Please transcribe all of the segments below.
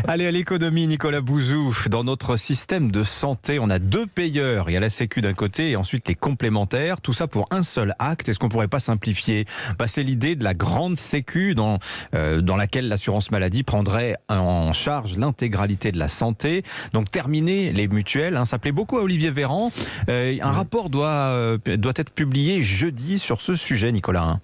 Allez, à l'économie, Nicolas Bouzou. Dans notre système de santé, on a deux payeurs. Il y a la Sécu d'un côté et ensuite les complémentaires. Tout ça pour un seul acte. Est-ce qu'on pourrait pas simplifier ? C'est l'idée de la grande Sécu dans laquelle l'assurance maladie prendrait en charge l'intégralité de la santé. Donc terminer les mutuelles. Ça plaît beaucoup à Olivier Véran. Un rapport doit être publié jeudi sur ce sujet, Nicolas.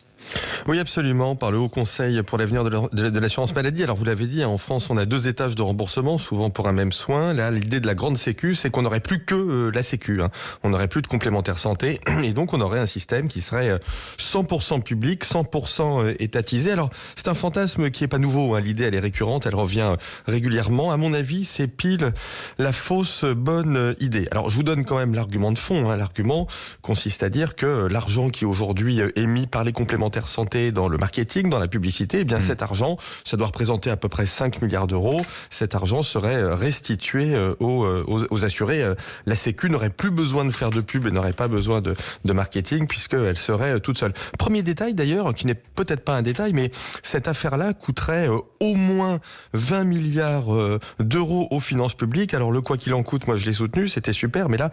Oui, absolument, par le Haut Conseil pour l'avenir de l'assurance maladie. Alors, vous l'avez dit, en France, on a 2 étages de remboursement, souvent pour un même soin. Là, l'idée de la grande Sécu, c'est qu'on n'aurait plus que la Sécu. On n'aurait plus de complémentaire santé. Et donc, on aurait un système qui serait 100% public, 100% étatisé. Alors, c'est un fantasme qui n'est pas nouveau. L'idée, elle est récurrente, elle revient régulièrement. À mon avis, c'est pile la fausse bonne idée. Alors, je vous donne quand même l'argument de fond. L'argument consiste à dire que l'argent qui aujourd'hui est mis par les complémentaires santé dans le marketing, dans la publicité, cet argent, ça doit représenter à peu près 5 milliards d'euros. Cet argent serait restitué aux assurés. La Sécu n'aurait plus besoin de faire de pub et n'aurait pas besoin de marketing puisqu'elle serait toute seule. Premier détail d'ailleurs, qui n'est peut-être pas un détail, mais cette affaire-là coûterait au moins 20 milliards d'euros aux finances publiques. Alors le quoi qu'il en coûte, moi je l'ai soutenu, c'était super, mais là,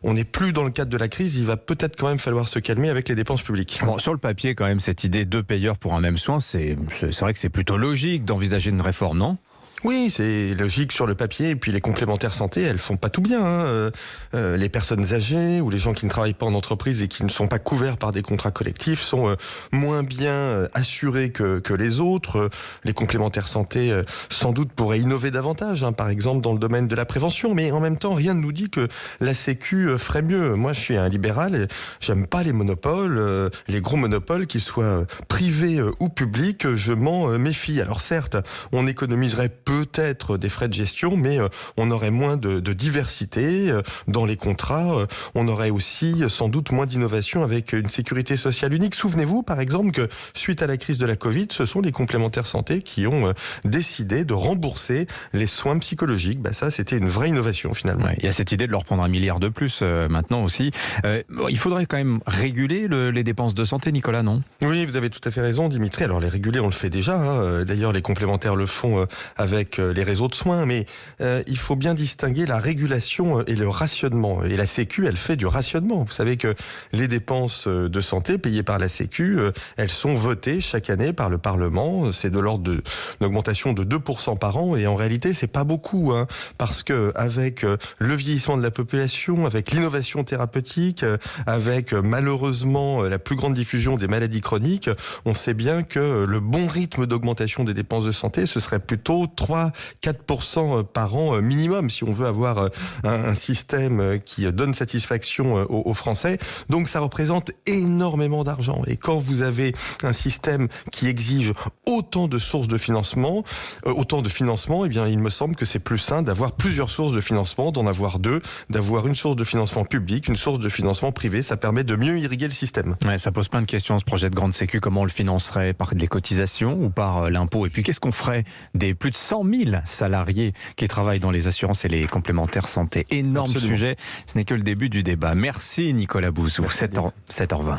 on n'est plus dans le cadre de la crise. Il va peut-être quand même falloir se calmer avec les dépenses publiques. Bon, sur le papier, quand même, cette idée de payeurs pour un même soin, c'est vrai que c'est plutôt logique d'envisager une réforme, non ? Oui, c'est logique sur le papier. Et puis les complémentaires santé, elles font pas tout bien. Les personnes âgées ou les gens qui ne travaillent pas en entreprise et qui ne sont pas couverts par des contrats collectifs sont moins bien assurés que les autres. Les complémentaires santé, sans doute, pourraient innover davantage, par exemple dans le domaine de la prévention. Mais en même temps, rien ne nous dit que la Sécu ferait mieux. Moi, je suis un libéral et j'aime pas les monopoles, les gros monopoles, qu'ils soient privés ou publics. Je m'en méfie. Alors certes, on économiserait peut-être des frais de gestion, mais on aurait moins de diversité dans les contrats. On aurait aussi sans doute moins d'innovation avec une sécurité sociale unique. Souvenez-vous, par exemple, que suite à la crise de la Covid, ce sont les complémentaires santé qui ont décidé de rembourser les soins psychologiques. Ça, c'était une vraie innovation, finalement. Ouais, il y a cette idée de leur prendre 1 milliard de plus maintenant aussi. Il faudrait quand même réguler les dépenses de santé, Nicolas, non ? Oui, vous avez tout à fait raison, Dimitri. Alors, les réguler, on le fait déjà. D'ailleurs, les complémentaires le font avec les réseaux de soins, mais il faut bien distinguer la régulation et le rationnement. Et la Sécu, elle fait du rationnement. Vous savez que les dépenses de santé payées par la Sécu, elles sont votées chaque année par le Parlement. C'est de l'ordre d'une augmentation de 2% par an, et en réalité, c'est pas beaucoup, parce que avec le vieillissement de la population, avec l'innovation thérapeutique, avec malheureusement la plus grande diffusion des maladies chroniques, on sait bien que le bon rythme d'augmentation des dépenses de santé, ce serait plutôt 3-4% par an minimum si on veut avoir un système qui donne satisfaction aux Français. Donc ça représente énormément d'argent. Et quand vous avez un système qui exige autant de sources de financement, eh bien il me semble que c'est plus sain d'avoir plusieurs sources de financement, d'en avoir 2, d'avoir une source de financement public, une source de financement privé. Ça permet de mieux irriguer le système. Ouais, ça pose plein de questions, ce projet de grande Sécu. Comment on le financerait ? Par des cotisations ou par l'impôt ? Et puis qu'est-ce qu'on ferait des plus de 100 000 salariés qui travaillent dans les assurances et les complémentaires santé. Énorme Absolument. sujet, ce n'est que le début du débat. Merci Nicolas Bouzou, 7h20.